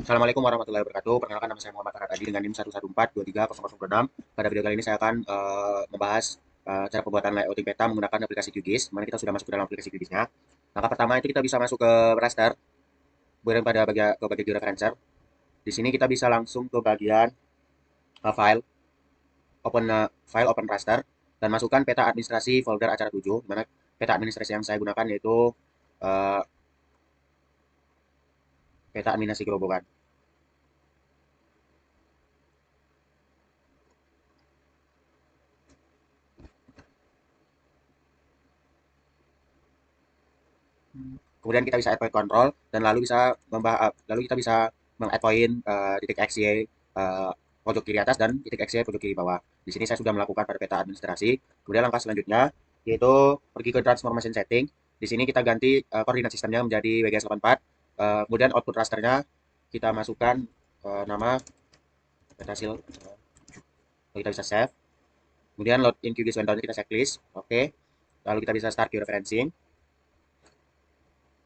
Assalamualaikum warahmatullahi wabarakatuh. Perkenalkan nama saya Muhammad Arad Adi dengan NIM 114230026. Pada video kali ini saya akan membahas cara pembuatan layouting peta menggunakan aplikasi QGIS. Mana kita sudah masuk ke dalam aplikasi QGIS-nya. Langkah pertama itu kita bisa masuk ke raster, kemudian pada bagian georeferencer. Di sini kita bisa langsung ke bagian file, open raster, dan masukkan peta administrasi folder acara 7, di mana peta administrasi yang saya gunakan yaitu uh, peta administrasi gerobokan. Kemudian kita bisa add point control dan lalu kita bisa meng-add point titik XY pojok kiri atas dan titik XY pojok kiri bawah. Di sini saya sudah melakukan pada peta administrasi. Kemudian langkah selanjutnya yaitu pergi ke transformation setting. Di sini kita ganti koordinat sistemnya menjadi WGS84. Kemudian output rasternya kita masukkan nama petasil. Lalu kita bisa save. Kemudian load in QGIS window kita checklist. Oke. Lalu kita bisa start georeferencing.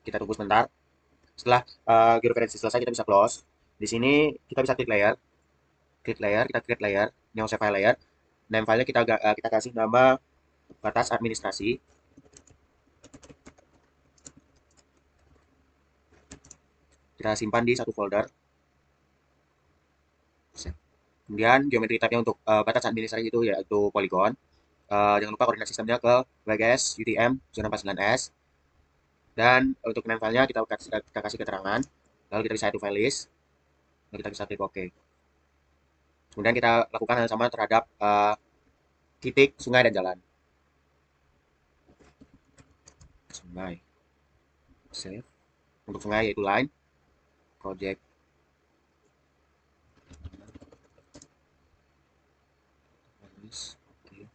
Kita tunggu sebentar. Setelah georeferencing selesai, kita bisa close. Di sini kita bisa kita create layer, new save file layer. Name filenya kita kasih nama batas administrasi. Kita simpan di satu folder. Kemudian geometri type-nya untuk batas administrasi itu yaitu polygon. Jangan lupa koordinat sistemnya ke WGS UTM zona 49S. Dan untuk name filenya kita kasih keterangan. Lalu kita bisa add to file list. Lalu kita bisa klik OK. Kemudian kita lakukan hal yang sama terhadap titik sungai dan jalan. Sungai. Save. Untuk sungai yaitu line. Project. Oke.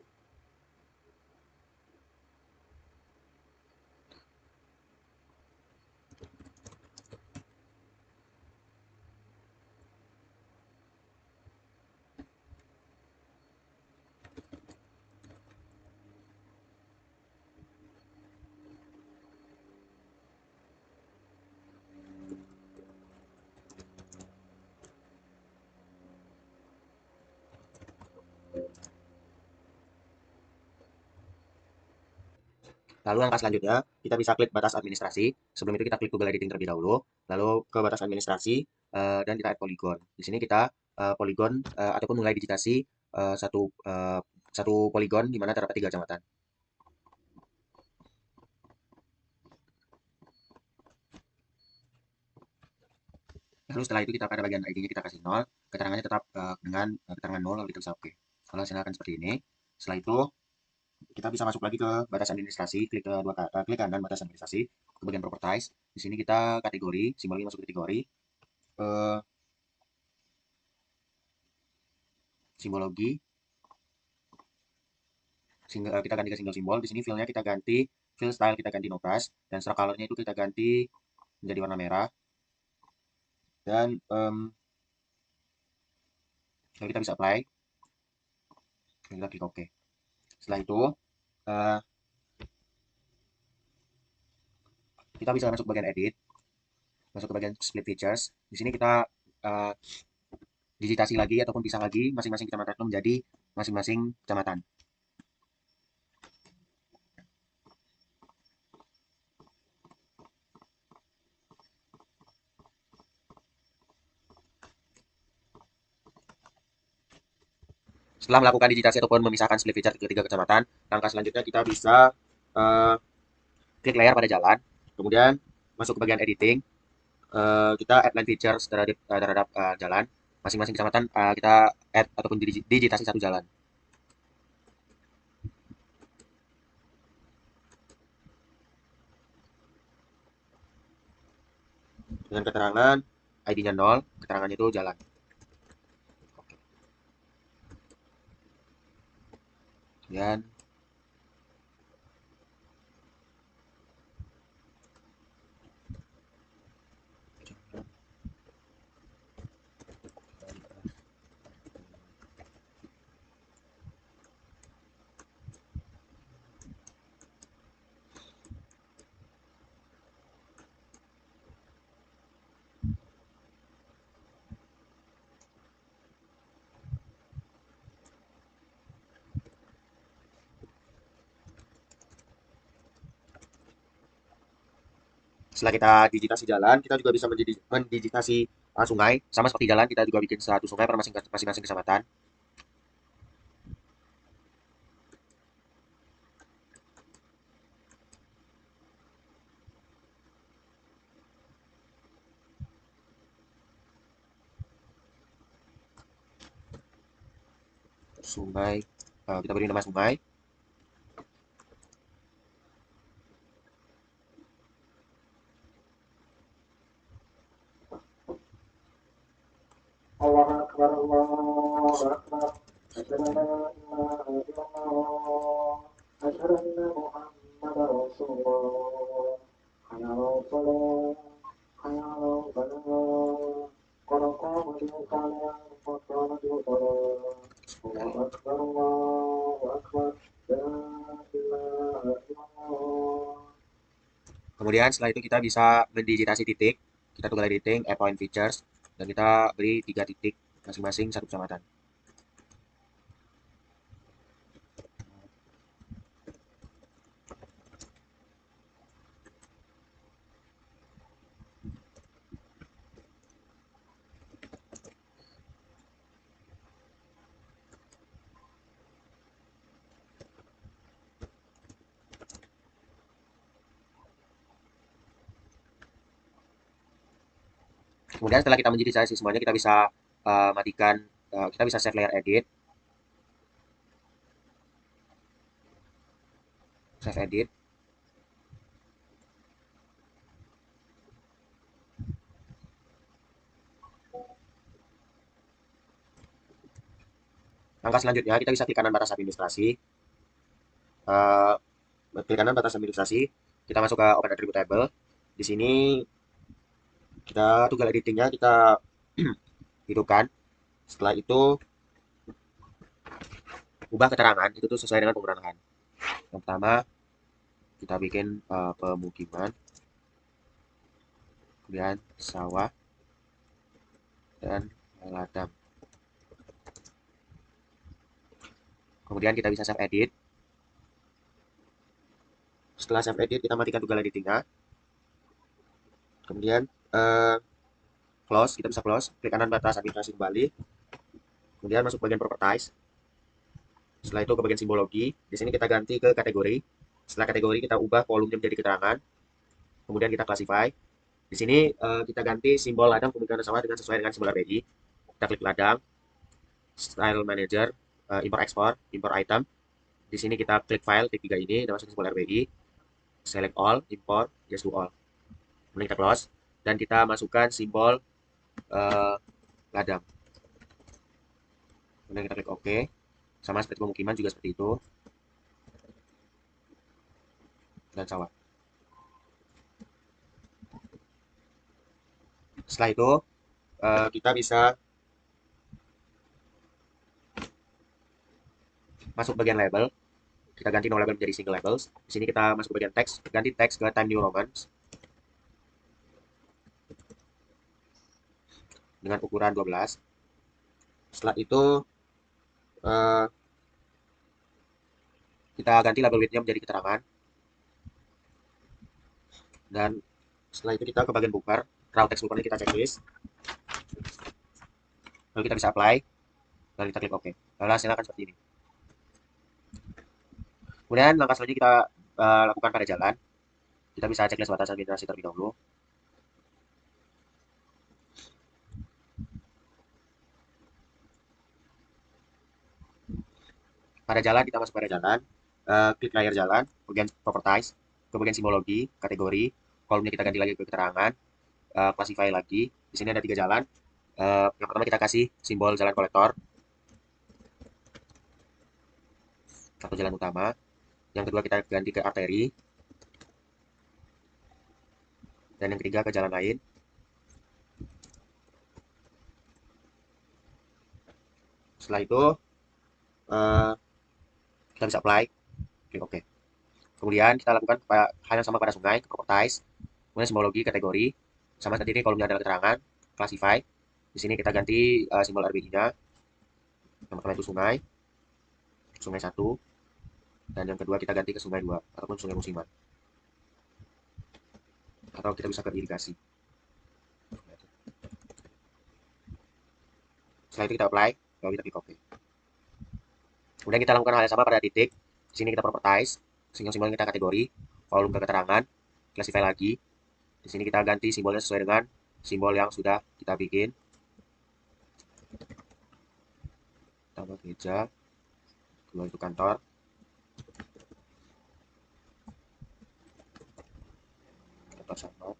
Lalu langkah selanjutnya, kita bisa klik batas administrasi. Sebelum itu kita klik Google Editing terlebih dahulu. Lalu ke batas administrasi dan kita add polygon. Di sini kita polygon ataupun mulai digitasi satu polygon di mana terdapat 3 kecamatan. Lalu setelah itu kita pada bagian ID-nya kita kasih 0, keterangannya tetap dengan keterangan 0, lalu kita bisa oke. Kalau hasilnya akan seperti ini. Setelah itu kita bisa masuk lagi ke batas administrasi, klik kanan batas administrasi, ke bagian properties. Di sini kita kategori, simbolnya masuk ke kategori, simbologi, kita ganti ke single simbol. Di sini fill-nya kita ganti, fill style kita ganti no brush, dan stroke color-nya itu kita ganti menjadi warna merah. Dan lalu kita bisa apply, dan kita klik OK. Setelah itu uh, kita bisa masuk ke bagian edit, masuk ke bagian split features. Di sini kita uh, digitasi lagi ataupun pisah lagi masing-masing kecamatan itu menjadi masing-masing kecamatan. Setelah melakukan digitasi ataupun memisahkan split feature ke 3 kecamatan, langkah selanjutnya kita bisa uh, klik layar pada jalan, kemudian masuk ke bagian editing, kita add line features terhadap jalan. Masing-masing kecamatan kita add ataupun digitasi satu jalan. Dengan keterangan ID-nya 0, keterangannya itu jalan. Kemudian Setelah kita digitasi jalan, kita juga bisa mendigitasi sungai. Sama seperti jalan, kita juga bikin satu sungai per masing-masing kecamatan. Sungai, kita beri nama sungai. Allah Akbar, Allah Akbar. Asyhadu an la ilaha illallah. Asyhadu anna Muhammadar Rasulullah. Hayya 'alal shalah. Hayya 'alal falah. Qad qamatis shalah. Qad qamatis shalah. Allahu Akbar, Allahu Akbar. La ilaha illallah. Kemudian setelah itu kita bisa mendigitasi titik. Kita tunggu lagi titik, add point features, dan kita beri 3 titik masing-masing satu kecamatan. Kemudian setelah kita mendigitasi semuanya, kita bisa matikan, kita bisa save layer edit, save edit. Langkah selanjutnya kita bisa klik kanan batas administrasi, eh, klik kanan batas administrasi, kita masuk ke open attribute table. Di sini kita toggle editingnya kita hidupkan. Setelah itu ubah keterangan itu tuh sesuai dengan penggunaan lahan. Yang pertama kita bikin pemukiman, kemudian sawah dan ladang. Kemudian kita bisa save edit. Setelah save edit kita matikan toggle editingnya. Kemudian close, kita bisa close, klik kanan batas administrasi kembali. Kemudian masuk bagian properties. Setelah itu ke bagian simbologi. Di sini kita ganti ke kategori. Setelah kategori kita ubah kolomnya menjadi keterangan. Kemudian kita classify. Di sini kita ganti simbol ladang pemilikan sawah dengan sesuai dengan simbol RBI. Kita klik ladang, style manager, import export, import item. Di sini kita klik file, klik 3 ini, dan masukin simbol RBI. Select all, import, yes to all. Kemudian kita close dan kita masukkan simbol ladang. Kemudian kita klik OK. Sama seperti pemukiman juga seperti itu. Dan sawah. Setelah itu kita bisa masuk bagian label. Kita ganti no label menjadi single labels. Di sini kita masuk bagian teks, ganti teks ke Time New Roman dengan ukuran 12. Setelah itu eh, kita ganti label width-nya menjadi keterangan. Dan setelah itu kita ke bagian booker, raw text booker kita checklist. Lalu kita bisa apply, lalu kita klik OK. Lalu hasilnya akan seperti ini. Kemudian langkah selanjutnya kita lakukan pada jalan. Kita bisa checklist batasan administrasi terlebih dahulu. Pada jalan kita masuk pada jalan, klik layar jalan, bagian properties, ke bagian simbologi, kategori, kolomnya kita ganti lagi ke keterangan, classify lagi. Di sini ada 3 jalan. Yang pertama kita kasih simbol jalan kolektor, atau jalan utama. Yang kedua kita ganti ke arteri. Dan yang ketiga ke jalan lain. Setelah itu kita bisa apply, klik OK. Kemudian kita lakukan hal yang sama pada sungai, properties, kemudian simbologi, kategori, sama tadi ini kolomnya adalah keterangan, classify. Di sini kita ganti simbol RBI-nya. Yang pertama itu sungai, sungai 1, dan yang kedua kita ganti ke sungai 2 ataupun sungai musiman. atau kita bisa ke irigasi. Setelah itu kita apply, lalu kita klik OK. Kemudian kita lakukan hal yang sama pada titik. Di sini kita properties, simbol-simbol kita kategori, volume ke keterangan, classify lagi. Di sini kita ganti simbolnya sesuai dengan simbol yang sudah kita bikin. Tambah gereja, kedua itu kantor, kantor sama.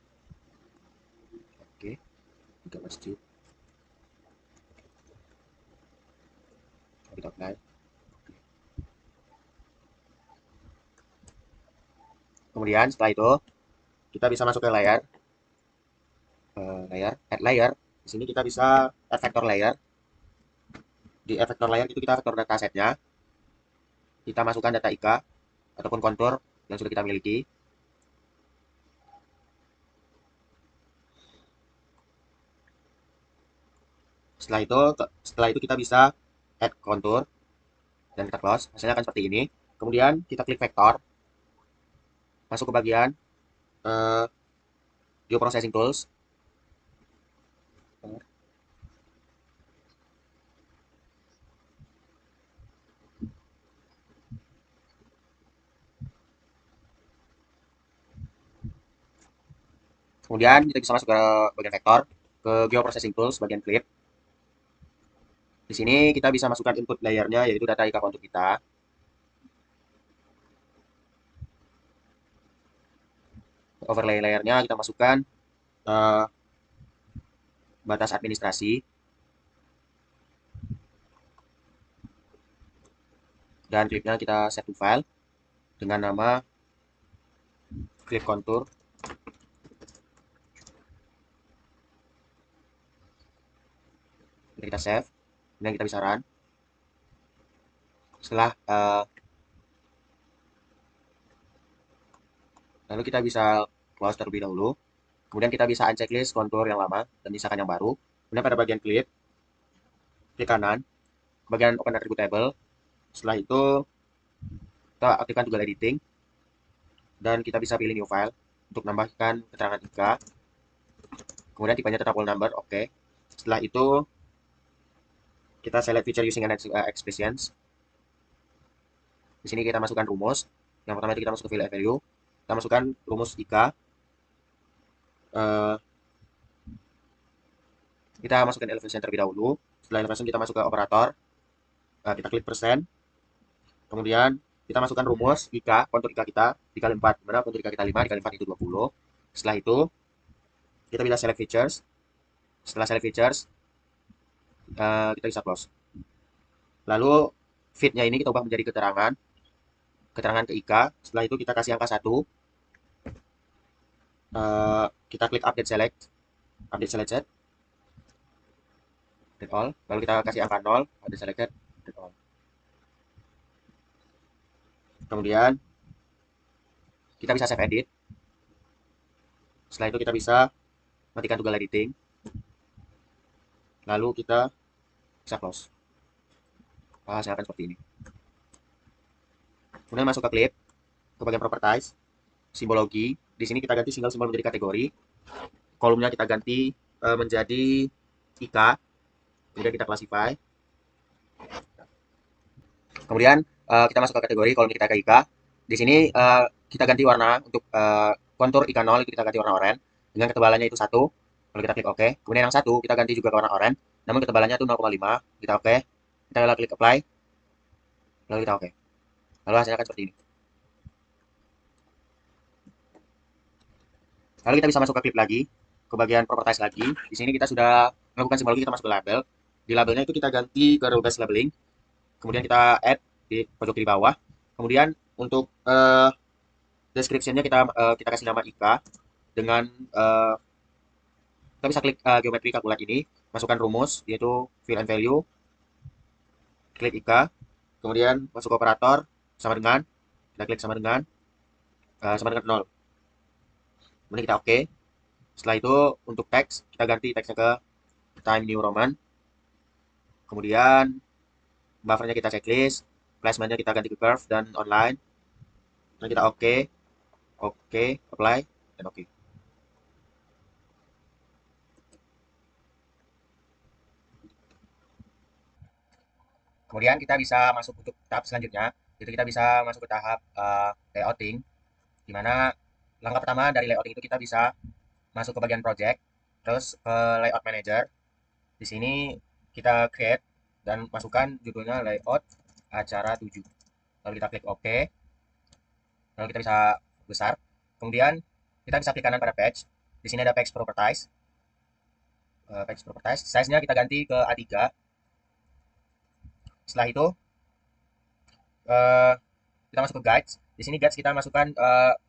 Oke, tiga masjid. Kita apply. Kemudian setelah itu kita bisa masuk ke layer, add layer. Di sini kita bisa add vector layer. Di add vector layer itu kita vektor data setnya. Kita masukkan data IK ataupun kontur yang sudah kita miliki. Setelah itu kita bisa add kontur dan kita close. Hasilnya akan seperti ini. Kemudian kita klik vektor, masuk ke bagian uh, Geoprocessing Tools. Kemudian kita bisa masuk ke bagian vektor, ke Geoprocessing Tools, bagian clip. Di sini kita bisa masukkan input layernya, yaitu data IK kontur kita. Overlay layernya kita masukkan batas administrasi. Dan clipnya kita set to file dengan nama clip kontur. Kita save, dan kita bisa run. Setelah lalu kita bisa close terlebih dahulu. Kemudian kita bisa unchecklist kontur yang lama dan misalkan yang baru. Kemudian pada bagian clip, klik kanan, bagian open attribute table. Setelah itu kita aktifkan toggle editing dan kita bisa pilih new file untuk menambahkan keterangan IK. Kemudian tipenya tetap whole number, oke. Setelah itu kita select feature using an expressions. Di sini kita masukkan rumus. Yang pertama itu kita masuk ke field value. Kita masukkan rumus IK. Kita masukkan elevation terlebih dahulu. Setelah elevation kita masuk ke operator. Kita klik persen. Kemudian kita masukkan rumus IK, kontur IK kita dikali 4. Dimana kontur IK kita 5, dikali 4 itu 20. Setelah itu kita bisa select features. Setelah select features, kita bisa close. Lalu feed-nya ini kita ubah menjadi keterangan ke IK. Setelah itu kita kasih angka 1. Kita klik update select set, update all. Lalu kita kasih angka 0, update selected, update all. Kemudian kita bisa save edit. Setelah itu kita bisa matikan toggle editing. Lalu kita bisa close. Hasilnya akan seperti ini. Kemudian masuk ke clip, ke bagian properties, simbologi. Di sini kita ganti single simbol menjadi kategori. Kolomnya kita ganti menjadi IK. Kemudian kita classify. Kemudian kita masuk ke kategori, kolom kita ke IK. Di sini kita ganti warna untuk kontur IK 0 itu kita ganti warna oranye dengan ketebalannya itu 1. Lalu kita klik OK. Kemudian yang 1 kita ganti juga ke warna oranye, namun ketebalannya itu 0,5. Kita OK. Kita klik apply. Lalu kita OK. Lalu hasilnya akan seperti ini. Lalu kita bisa masuk ke clip lagi, ke bagian properties lagi. Di sini kita sudah melakukan simbologi, kita masuk ke label. Di labelnya itu kita ganti ke rule based labeling. Kemudian kita add di pojok kiri bawah. Kemudian untuk description-nya kita kasih nama IK dengan kita bisa klik geometri kalkulat ini, masukkan rumus yaitu fill and value, klik IK, kemudian masuk ke operator sama dengan, kita klik sama dengan 0. Kemudian kita OK. Setelah itu untuk teks kita ganti teksnya ke Time New Roman. Kemudian buffernya kita checklist, placementnya kita ganti ke curve dan online. Dan kita OK, apply, dan OK. Kemudian kita bisa masuk untuk tahap selanjutnya, itu kita bisa masuk ke tahap layouting, di mana langkah pertama dari layouting itu kita bisa masuk ke bagian project, terus ke layout manager. Di sini kita create dan masukkan judulnya layout acara 7. Lalu kita klik OK, lalu kita bisa besar. Kemudian kita bisa klik kanan pada page. Di sini ada page properties. Page properties, size-nya kita ganti ke A3. Setelah itu eh, kita masuk ke guides. Di sini guides kita masukkan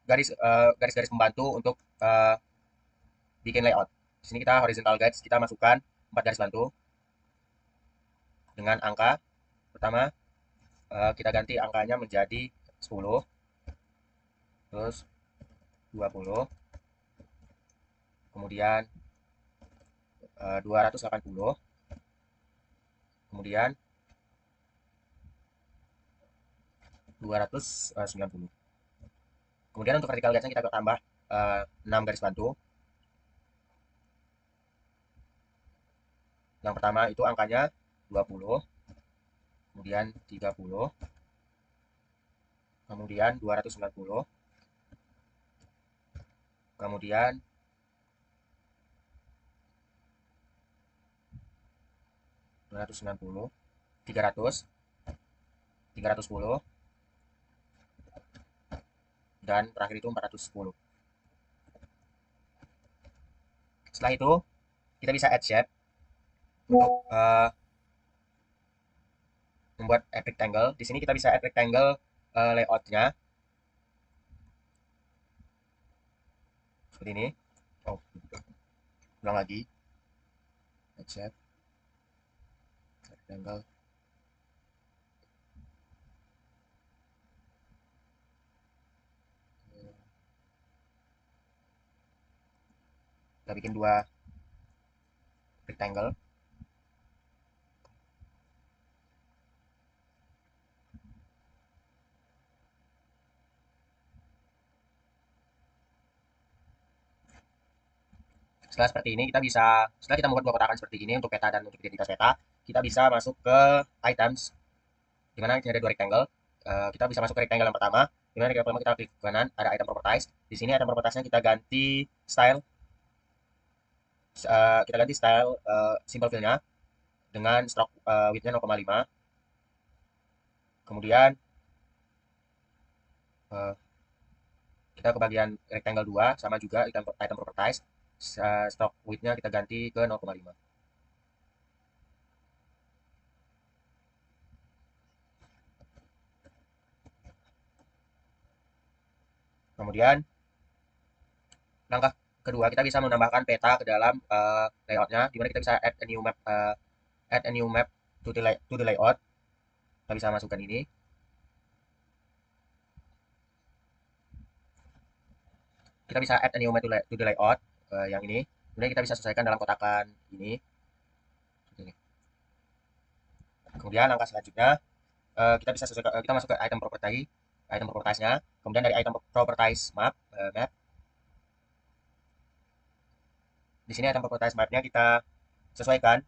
garis-garis pembantu untuk bikin layout. Di sini kita horizontal guides kita masukkan 4 garis bantu dengan angka pertama, kita ganti angkanya menjadi 10, terus 20, kemudian 280, kemudian 290. Kemudian untuk vertical guides kita tambah 6 garis bantu. Yang pertama itu angkanya 20, kemudian 30, kemudian 290, kemudian 290, 300, 310, dan terakhir itu 410. Setelah itu kita bisa add shape untuk membuat add rectangle. Di sini kita bisa add rectangle layoutnya seperti ini. Oh, ulang lagi. Add shape, rectangle. Kita bikin 2 rectangle. Setelah seperti ini kita bisa, setelah kita membuat 2 kotakan seperti ini untuk peta dan untuk identitas peta, kita bisa masuk ke items, di mana ada 2 rectangle. Kita bisa masuk ke rectangle yang pertama, di mana rectangle pertama kita klik kanan, ada item properties. Di sini item propertiesnya kita ganti style, simple fill-nya dengan stroke width-nya 0,5. Kemudian uh, kita ke bagian rectangle 2, sama juga item properties, stroke width-nya kita ganti ke 0,5. Kemudian langkah kedua kita bisa menambahkan peta ke dalam layoutnya, di mana kita bisa add a new map to the layout. Kita bisa masukkan ini. Kita bisa add a new map to the layout, yang ini. Kemudian kita bisa sesuaikan dalam kotakan ini. Kemudian langkah selanjutnya kita bisa sesuaikan, kita masuk ke item propertiesnya. Kemudian dari item properties map. Di sini item properties mapnya kita sesuaikan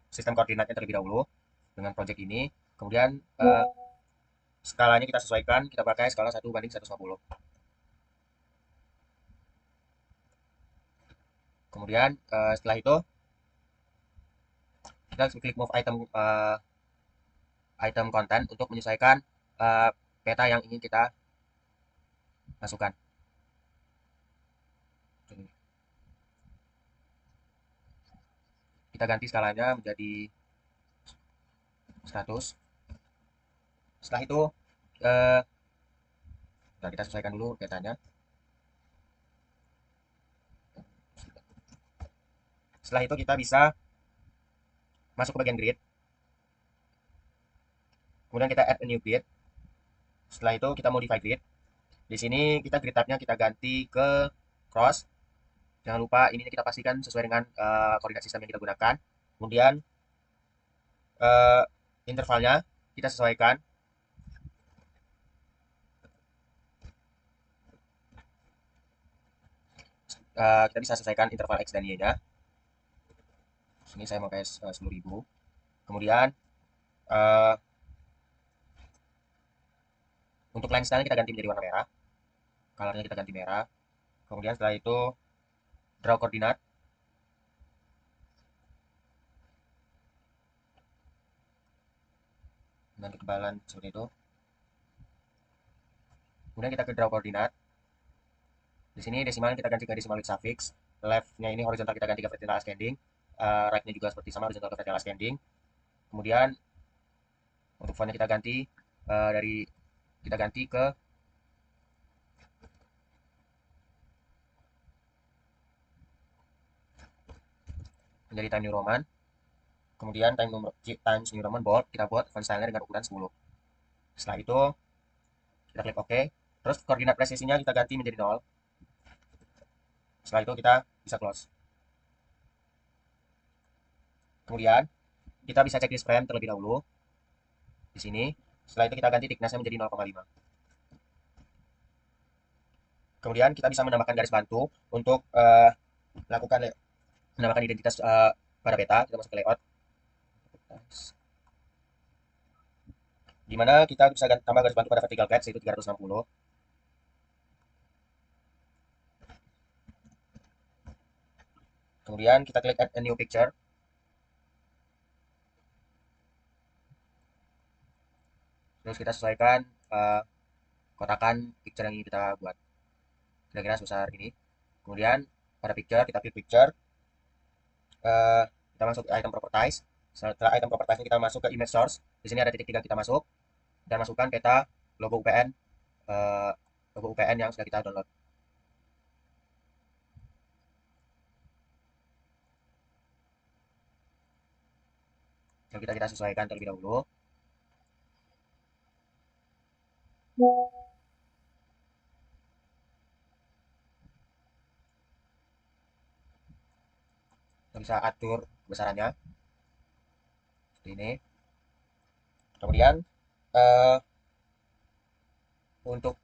sistem koordinatnya terlebih dahulu dengan project ini. Kemudian skalanya kita sesuaikan, kita pakai skala 1:150. Kemudian setelah itu kita klik move item content untuk menyesuaikan peta yang ingin kita masukkan. Kita ganti skalanya menjadi 100. Setelah itu eh, kita sesuaikan dulu petanya. Setelah itu kita bisa masuk ke bagian grid. Kemudian kita add a new grid. Setelah itu kita modify grid. Di sini kita grid type-nya kita ganti ke cross. Jangan lupa ini kita pastikan sesuai dengan koordinat sistem yang kita gunakan. Kemudian uh, intervalnya kita sesuaikan. Kita bisa sesuaikan interval X dan Y-nya. Sini saya pakai 10.000. Kemudian Eh, untuk line style kita ganti menjadi warna merah, colornya kita ganti merah. Kemudian setelah itu draw koordinat, dengan ketebalan seperti itu. Kemudian kita ke draw koordinat. Di sini desimal kita ganti ke desimal with suffix. Left-nya ini horizontal kita ganti ke vertical ascending. Right-nya juga seperti sama, horizontal ke vertical ascending. Kemudian untuk font-nya kita ganti dari kita ganti ke menjadi Time New Roman. Kemudian Times New Roman bold, kita buat font style-nya dengan ukuran 10. Setelah itu kita klik OK. Terus koordinat presisinya kita ganti menjadi 0. Setelah itu kita bisa close. Kemudian kita bisa checklist frame terlebih dahulu di sini. Setelah itu kita ganti thickness-nya menjadi 0,5. Kemudian kita bisa menambahkan garis bantu untuk melakukan menambahkan identitas pada peta. Kita masuk ke layout, di mana kita bisa tambah garis bantu pada vertical guides yaitu 360. Kemudian kita klik add a new picture. Terus kita sesuaikan kotakan picture yang ingin kita buat. Kira-kira sebesar ini. Kemudian pada picture kita klik picture. eh, kita masuk ke item properties. Setelah item properties kita masuk ke image source. Di sini ada titik 3 kita masuk dan masukkan peta logo UPN eh, logo UPN yang sudah kita download. Lalu kita sesuaikan terlebih dahulu. Kita bisa atur besarannya seperti ini. Kemudian eh, untuk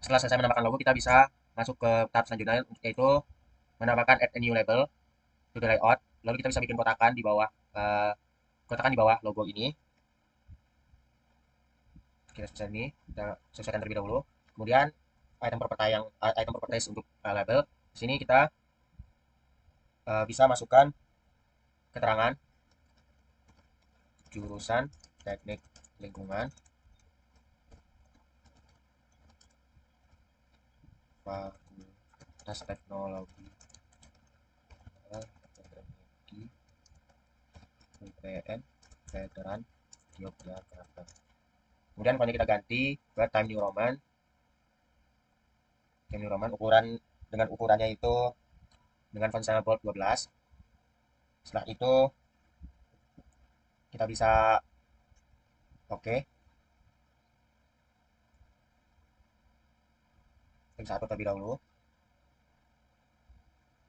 setelah selesai menambahkan logo, kita bisa masuk ke tahap selanjutnya, yaitu menambahkan add a new label to the layout. Lalu kita bisa bikin kotakan di bawah logo ini. Kita seperti ini, kita sesuaikan terlebih dahulu. Kemudian item properties untuk label. Di sini kita bisa masukkan keterangan jurusan teknik lingkungan, fakultas teknologi, teknologi UPN Veteran Yogyakarta. Kemudian fontnya kita ganti ke Time New Roman. Time New Roman dengan ukurannya itu dengan font size bold 12. Setelah itu kita bisa oke. Kita bisa atur terlebih dahulu.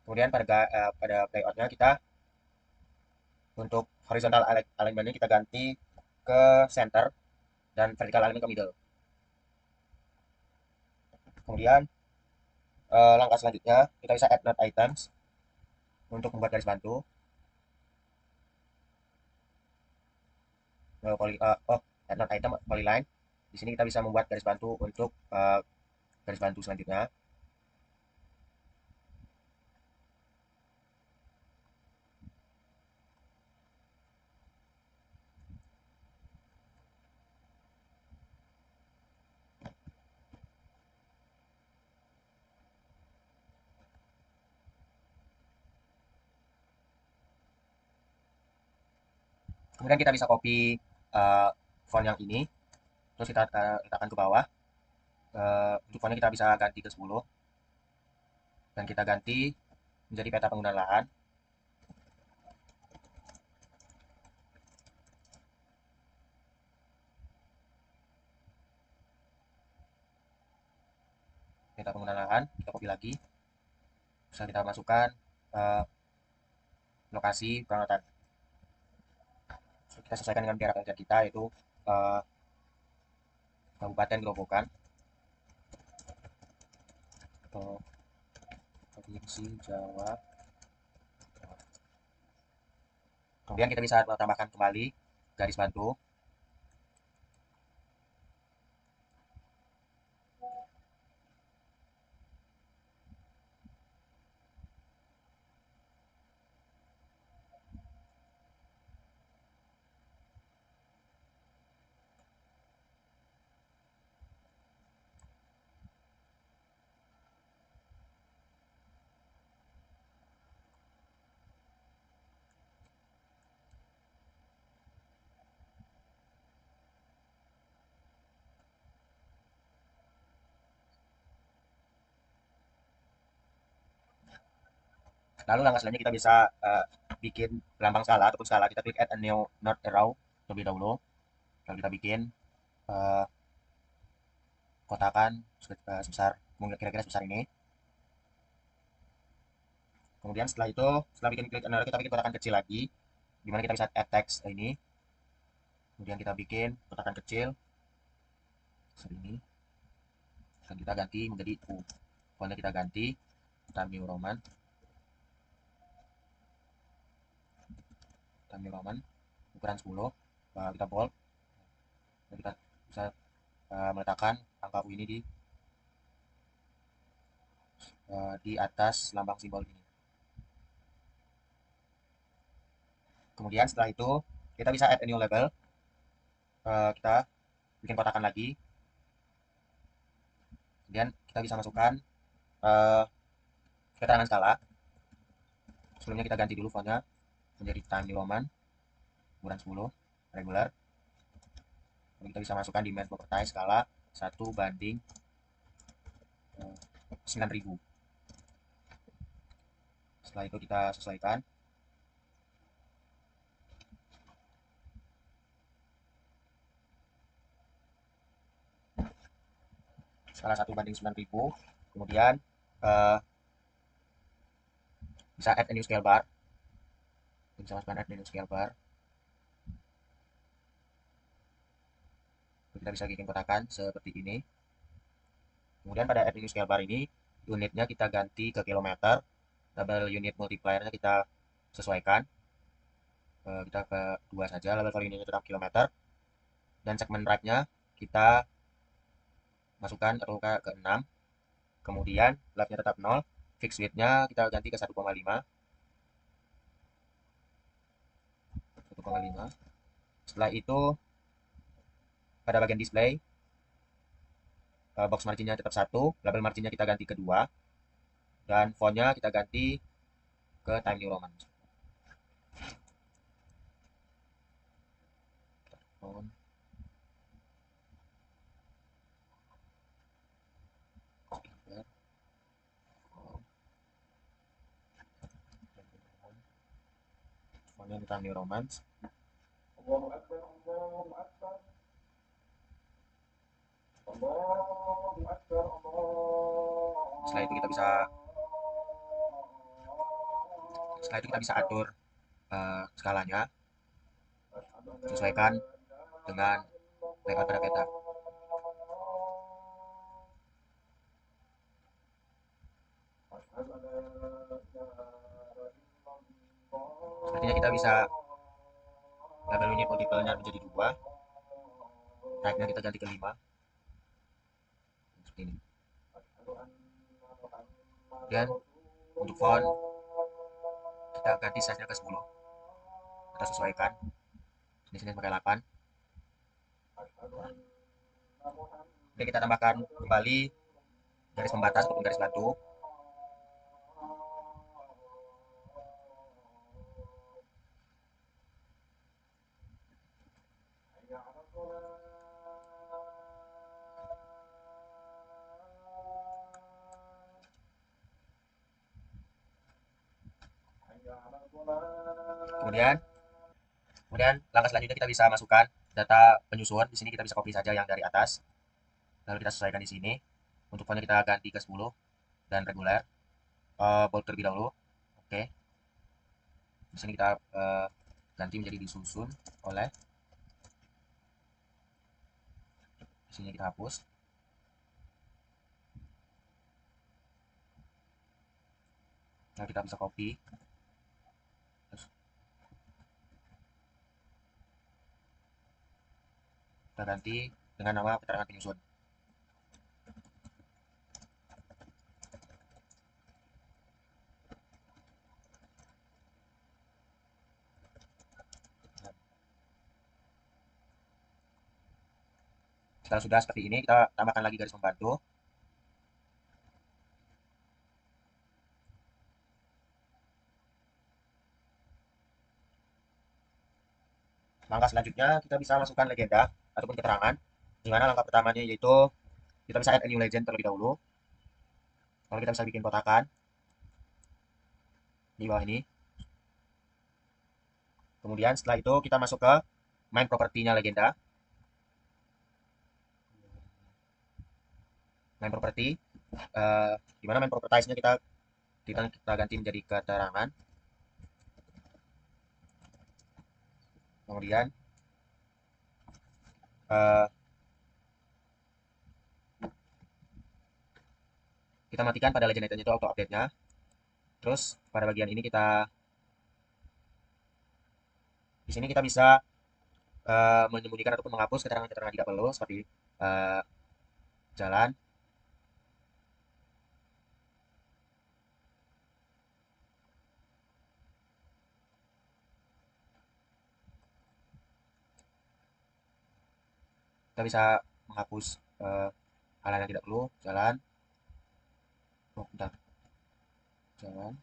Kemudian pada layoutnya kita untuk horizontal alignment kita ganti ke center dan vertical alignment ke middle. Kemudian langkah selanjutnya kita bisa add node items untuk membuat garis bantu. Add node item polyline. Di sini kita bisa membuat garis bantu untuk garis bantu selanjutnya. Kemudian kita bisa copy font yang ini, terus kita letakkan ke bawah. Untuk fontnya kita bisa ganti ke 10 dan kita ganti menjadi peta penggunaan lahan. Peta penggunaan lahan kita copy lagi, bisa kita masukkan lokasi perawatan. Kita sesuaikan dengan daerah kerja kita, yaitu Kabupaten Grobogan, Provinsi Jawa. Kemudian kita bisa tambahkan kembali garis bantu. Lalu langkah selanjutnya kita bisa bikin lambang skala ataupun skala. Kita klik add a new node arrow terlebih dahulu. Lalu kita bikin uh, kotakan sebesar kira-kira sebesar ini. Kemudian setelah itu, setelah bikin klik arrow, kita bikin kotakan kecil lagi, dimana kita bisa add text ini. Kemudian kita bikin kotakan kecil seperti ini. Dan kita ganti menjadi U. Fontnya kita ganti Times New Roman. Times New Roman ukuran 10. Kita bold. Dan kita bisa meletakkan angka U ini di atas lambang simbol ini. Kemudian setelah itu kita bisa add a new label. Kita bikin kotakan lagi. Kemudian kita bisa masukkan keterangan skala. Sebelumnya kita ganti dulu fontnya menjadi Times New Roman ukuran 10 regular. Lalu kita bisa masukkan di main property skala 1:9.000. Setelah itu kita sesuaikan. Skala 1:9.000. Kemudian bisa add a new scale bar. Bisa masukkan add a new scale bar. Kita bisa bikin kotakan seperti ini. Kemudian pada add a new scale bar ini, unitnya kita ganti ke kilometer. Double unit multiplier-nya kita sesuaikan. Kita ke 2 saja, label kali ini tetap kilometer. Dan segmen right-nya kita masukkan atau ke 6. Kemudian left-nya tetap 0. Fixed width-nya kita ganti ke 1,5. 1,5. Setelah itu pada bagian display box marginnya tetap 1, label marginnya kita ganti ke 2, dan fontnya kita ganti ke Times New Roman. Font. Fontnya Times New Roman. Allahu Akbar, Allahu Akbar, Allahu Akbar, Setelah itu kita bisa atur skalanya, sesuaikan dengan layout pada peta. Sepertinya kita bisa label unit multiple-nya menjadi 2. Type-nya kita ganti ke 5. Seperti ini. Dan untuk font kita ganti size-nya ke 10. Kita sesuaikan. Di sini pakai 8. Oke, kita tambahkan kembali garis pembatas ataupun garis batu. Kemudian langkah selanjutnya kita bisa masukkan data penyusun. Di sini kita bisa copy saja yang dari atas. Lalu kita sesuaikan di sini. Untuk fontnya kita ganti ke 10 dan reguler. Bold terlebih dahulu. Oke. Di sini kita ganti menjadi disusun oleh. Di sini kita hapus. Nah, kita bisa copy, terus kita ganti dengan nama keterangan penyusun. Nah, setelah sudah seperti ini, kita tambahkan lagi garis membantu. Langkah selanjutnya, kita bisa masukkan legenda ataupun keterangan. Di mana langkah pertamanya yaitu kita bisa add a new legend terlebih dahulu. Lalu kita bisa bikin kotakan di bawah ini. Kemudian setelah itu kita masuk ke main propertinya legenda. Main property, di mana main propertize-nya kita ganti menjadi keterangan. Kemudian eh, kita matikan pada legend item itu auto update-nya. Terus pada bagian ini di sini kita bisa menyembunyikan ataupun menghapus keterangan-keterangan tidak perlu seperti eh, jalan. Kita bisa menghapus hal yang tidak perlu, jalan. Oh, bentar, jalan.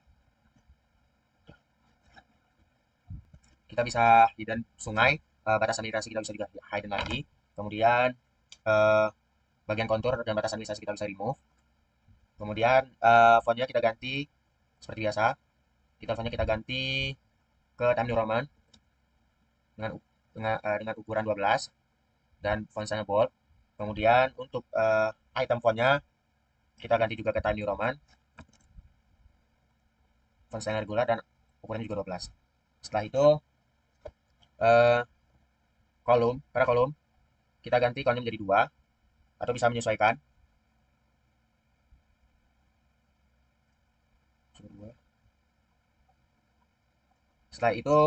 Kita bisa hidden sungai, batasan irigasi kita bisa juga hidden lagi. Kemudian eh, bagian kontur dan batasan irigasi kita bisa remove. Kemudian fontnya kita ganti seperti biasa. Fontnya kita ganti ke Times New Roman dengan dengan ukuran 12 dan font size bold. Kemudian untuk item fontnya kita ganti juga ke Times New Roman, font size regular dan ukurannya juga 12. Setelah itu eh, pada kolom kita ganti kolomnya menjadi 2 atau bisa menyesuaikan. Setelah itu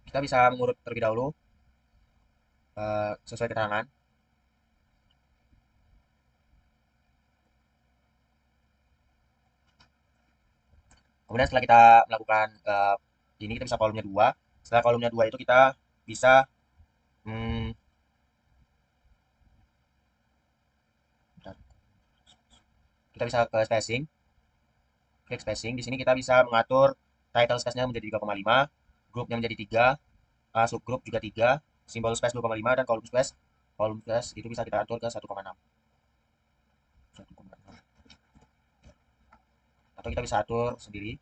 kita bisa mengurut terlebih dahulu sesuai keterangan. Kemudian setelah kita melakukan ini kita bisa kolomnya 2. Setelah kolomnya 2 itu kita bisa hmm, kita bisa ke spacing, klik spacing. Di sini kita bisa mengatur title space-nya menjadi 3,5, grupnya menjadi 3, subgroup juga 3, simbol space 2,5 dan kolom space itu bisa kita atur ke 1,6. Atau kita bisa atur sendiri.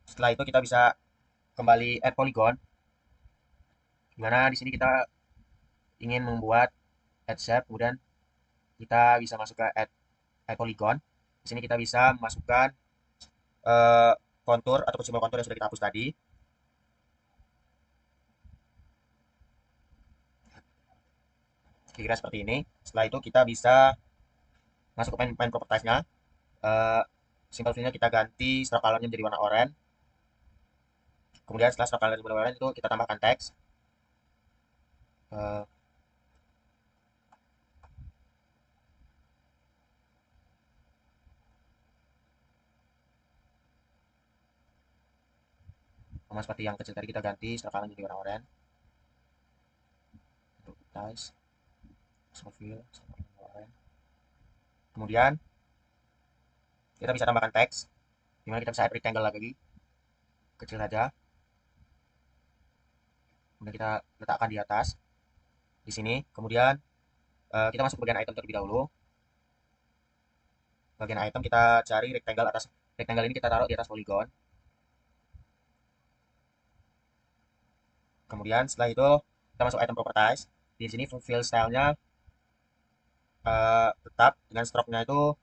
Setelah itu kita bisa kembali add polygon. Dimana di sini kita ingin membuat add shape, kemudian kita bisa masuk ke add polygon. Di sini kita bisa memasukkan eh, kontur atau simbol kontur yang sudah kita hapus tadi. Kira-kira seperti ini. Setelah itu kita bisa masuk ke main properties-nya. Eh, Simple fill-nya kita ganti stroke color-nya menjadi warna oranye. Kemudian setelah stroke color warna oranye itu kita tambahkan teks. Eh, Sama seperti yang kecil tadi kita ganti stroke color menjadi warna oranye. Properties, small fill, oranye. Kemudian kita bisa tambahkan teks. Dimana kita bisa add rectangle lagi, kecil saja. Kemudian kita letakkan di atas, di sini. Kemudian kita masuk ke bagian item terlebih dahulu. Bagian item kita cari rectangle atas. Rectangle ini kita taruh di atas polygon. Kemudian setelah itu kita masuk item properties. Di sini fill style-nya tetap dengan stroke-nya itu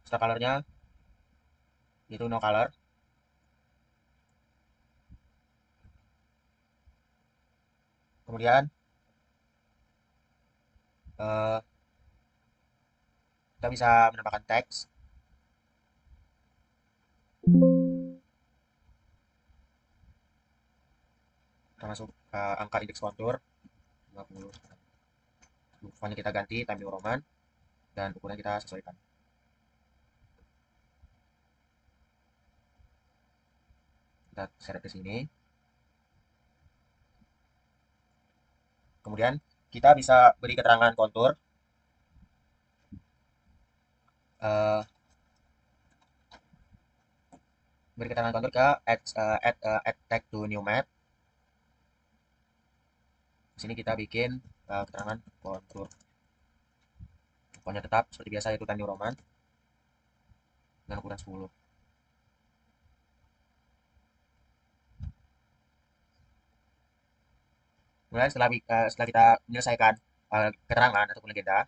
stroke color-nya itu no color. Kemudian eh, kita bisa menambahkan teks. Kita masuk angka indeks kontur 50. Fontnya kita ganti Times New Roman dan ukuran kita sesuaikan. Kita seret ke sini. Kemudian kita bisa beri keterangan kontur. eh, Beri keterangan kontur ke add tag to new map. Di sini kita bikin keterangan kontur. Fontnya tetap seperti biasa yaitu Times New Roman dengan ukuran 10. Kemudian setelah kita menyelesaikan keterangan ataupun legenda,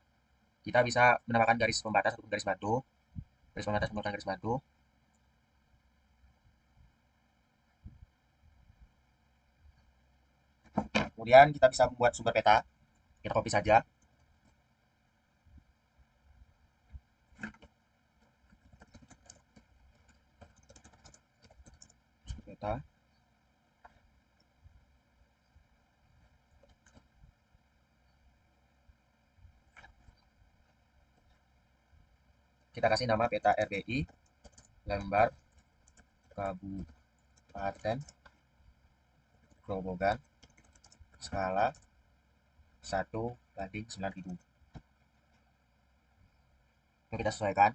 kita bisa menambahkan garis pembatas ataupun garis bantu. Garis pembatas menggunakan garis bantu. Kemudian kita bisa membuat sumber peta. Kita copy saja. Sumber peta. Kita kasih nama peta RBI, lembar Kabupaten Grobogan, skala 1:9.000. Ini kita sesuaikan.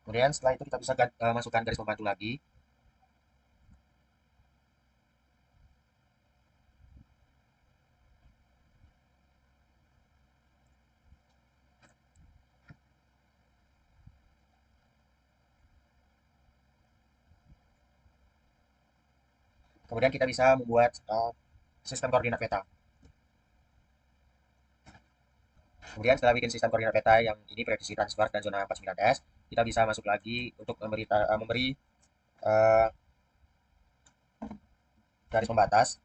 Kemudian setelah itu kita bisa masukkan garis pembantu lagi. Kemudian kita bisa membuat sistem koordinat peta. Kemudian setelah bikin sistem koordinat peta yang ini prediksi transfer dan zona 49S, kita bisa masuk lagi untuk memberi uh, garis pembatas.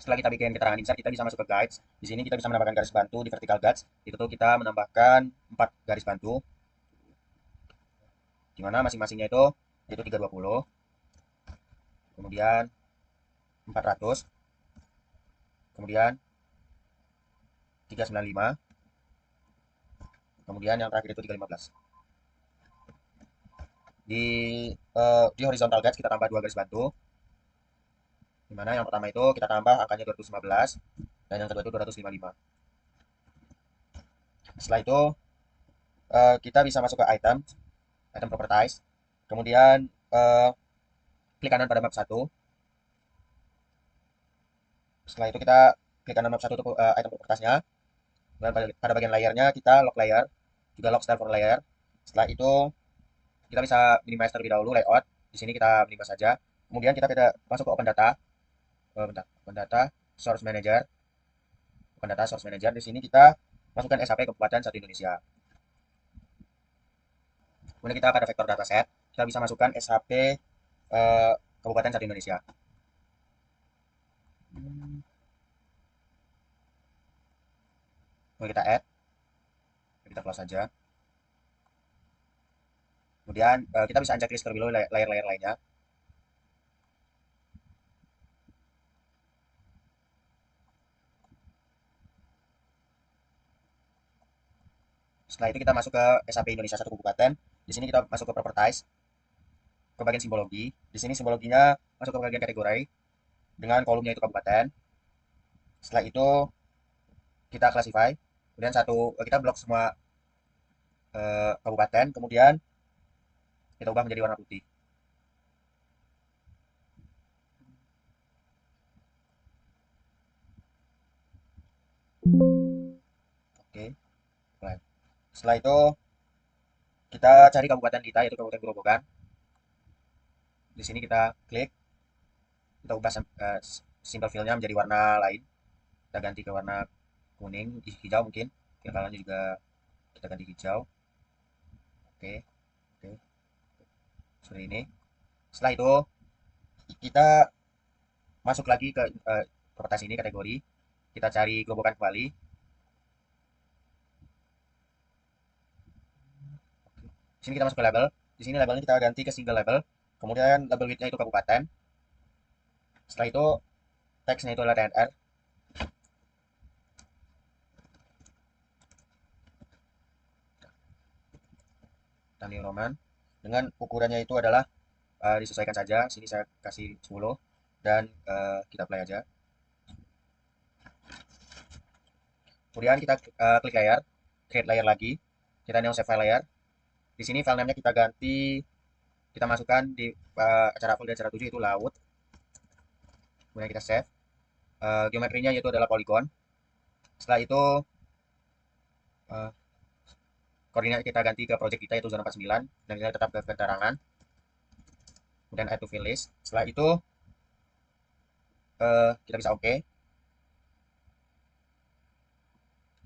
Setelah kita bikin keterangan insert, kita bisa masuk ke guides. Di sini kita bisa menambahkan garis bantu di vertical guides. Itu tuh kita menambahkan 4 garis bantu. Di mana masing-masingnya itu 320. Kemudian 400. Kemudian 395. Kemudian yang terakhir itu 315. Di di horizontal guides kita tambah 2 garis bantu. Di mana yang pertama itu kita tambah angkanya 215 dan yang kedua itu 255. Setelah itu kita bisa masuk ke item properties. Kemudian klik kanan pada map 1. Setelah itu kita klik kanan map 1 untuk item propertiesnya. Dan pada bagian layernya kita lock layer, juga lock style for layer. Setelah itu kita bisa minimize terlebih dahulu layout. Di sini kita minimize saja. Kemudian kita masuk ke open data. Open data source manager. Open data source manager. Di sini kita masukkan SHP Kabupaten 1 Indonesia. Kemudian kita pada vektor dataset, kita bisa masukkan SHP Kabupaten 1 Indonesia. Kemudian kita add, kita close saja. Kemudian kita bisa checklist terlebih dahulu layer-layer lainnya. Setelah itu kita masuk ke SHP Indonesia 1 Kabupaten. Di sini kita masuk ke properties, ke bagian simbologi. Di sini simbologinya masuk ke bagian kategori dengan kolomnya itu kabupaten. Setelah itu kita classify. Kemudian kita blok semua kabupaten. Kemudian kita ubah menjadi warna putih. Oke. Setelah itu kita cari kabupaten kita yaitu Kabupaten Grobogan. Di sini kita klik. kita ubah symbol fill-nya menjadi warna lain. Kita ganti ke warna kuning, hijau mungkin. Kalian juga kita ganti hijau. Oke, oke, seperti ini. Setelah itu kita masuk lagi ke properties ini kategori. Kita cari gerobokan kembali. Di sini kita masuk ke label. Di sini labelnya kita ganti ke single label. Kemudian label width-nya itu kabupaten. Setelah itu teksnya itu adalah TNR. Dan New Roman. Dengan ukurannya itu adalah disesuaikan saja. Sini saya kasih 10 dan kita play aja. Kemudian kita klik layer, create layer lagi. Kita neo save file layer. Di sini file name-nya kita ganti, kita masukkan di acara folder acara 7 itu laut. Kemudian kita save. Geometrinya yaitu adalah polygon. Setelah itu uh, koordinat kita ganti ke project kita yaitu zona 49 dan kita tetap ke keterangan. Kemudian add to fill list. Setelah itu kita bisa oke.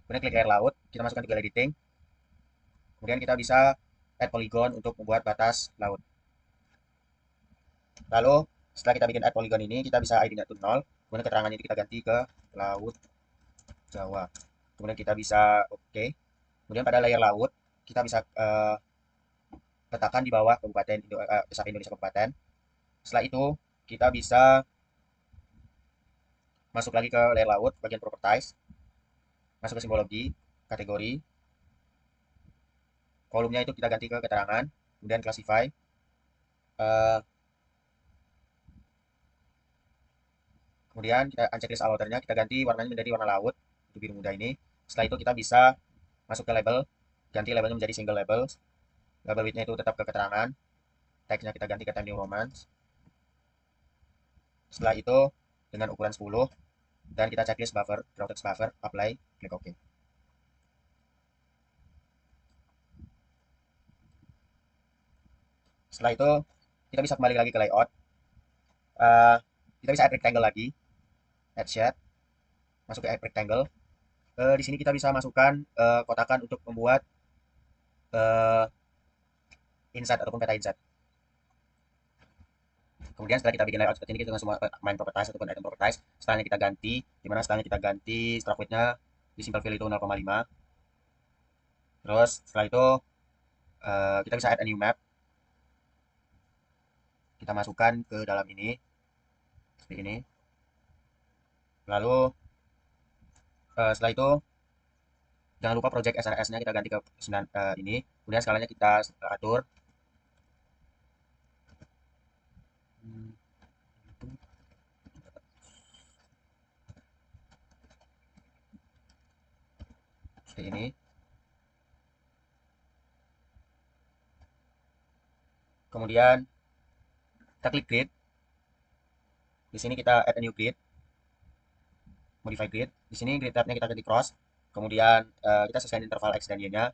Kemudian klik air laut, kita masukkan ke editing. Kemudian kita bisa add polygon untuk membuat batas laut. Lalu setelah kita bikin add polygon ini, kita bisa ID-nya itu 0. Kemudian keterangannya itu kita ganti ke laut Jawa. Kemudian kita bisa oke. Kemudian pada layer laut, kita bisa letakkan di bawah kabupaten Pusat Indonesia Kabupaten. Setelah itu, kita bisa masuk lagi ke layer laut, bagian properties, masuk ke simbologi, kategori, kolomnya itu kita ganti ke keterangan, kemudian classify, eh, kemudian kita unchecklist all ordernya, kita ganti warnanya menjadi warna laut, untuk biru muda ini. Setelah itu kita bisa masuk ke label, ganti labelnya menjadi single label, label width-nya itu tetap ke keterangan, text-nya kita ganti ke Time New Roman. Setelah itu dengan ukuran 10 dan kita checklist buffer, draw text buffer, apply, klik OK. Setelah itu kita bisa kembali lagi ke layout. Kita bisa add rectangle lagi, add shade, masuk ke add rectangle. Di sini kita bisa masukkan kotakan untuk membuat uh, inset ataupun peta inset. Kemudian setelah kita bikin layout seperti ini, kita semua main properties ataupun item properties. Stylenya kita ganti, dimana stylenya kita ganti stroke width-nya di simple fill itu 0,5. Terus setelah itu kita bisa add a new map. Kita masukkan ke dalam ini seperti ini. Lalu setelah itu jangan lupa project SRS-nya kita ganti ke 9 ini. Kemudian skalanya kita atur. Seperti ini. Kemudian kita klik grid. Di sini kita add a new grid, modify grid. Di sini grid tab-nya kita ganti cross. Kemudian kita sesuaikan interval X dan Y-nya.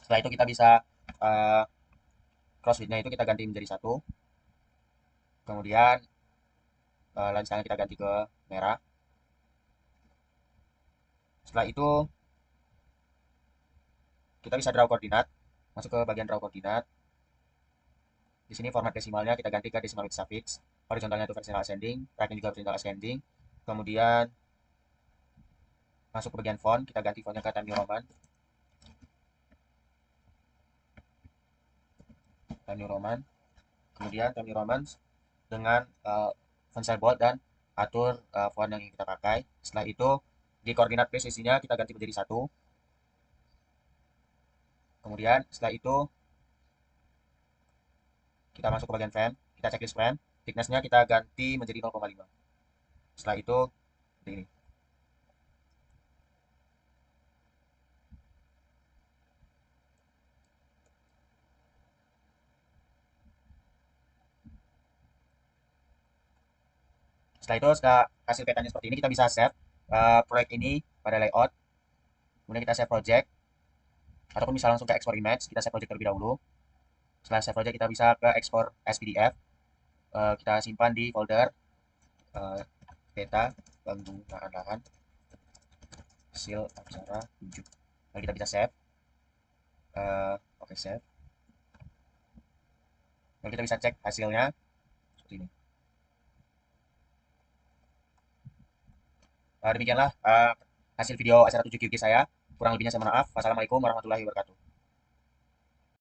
Setelah itu kita bisa cross width-nya itu kita ganti menjadi 1. Kemudian lansanya kita ganti ke merah. Setelah itu kita bisa draw koordinat, masuk ke bagian draw koordinat. Di sini format desimalnya kita ganti ke decimal with suffix, horizontalnya itu vertical ascending, right-nya juga vertical ascending. Kemudian masuk ke bagian font, kita ganti fontnya ke Time New Roman. Time New Roman. Kemudian Time New Roman dengan font size bold dan atur font yang ingin kita pakai. Setelah itu di koordinat base isinya kita ganti menjadi 1. Kemudian setelah itu kita masuk ke bagian frame, kita checklist frame, thickness-nya kita ganti menjadi 0,5. Setelah itu seperti ini. Setelah itu hasil petanya seperti ini, kita bisa save proyek ini pada layout, kemudian kita save project, ataupun bisa langsung ke export image. Kita save project terlebih dahulu. Setelah save project, kita bisa ke export as PDF. Kita simpan di folder peta penggunaan lahan hasil aksara 7. Lalu kita bisa save. Oke, save. Lalu kita bisa cek hasilnya seperti ini. Demikianlah hasil video acara 7 QG saya. Kurang lebihnya saya mohon maaf. Wassalamualaikum warahmatullahi wabarakatuh.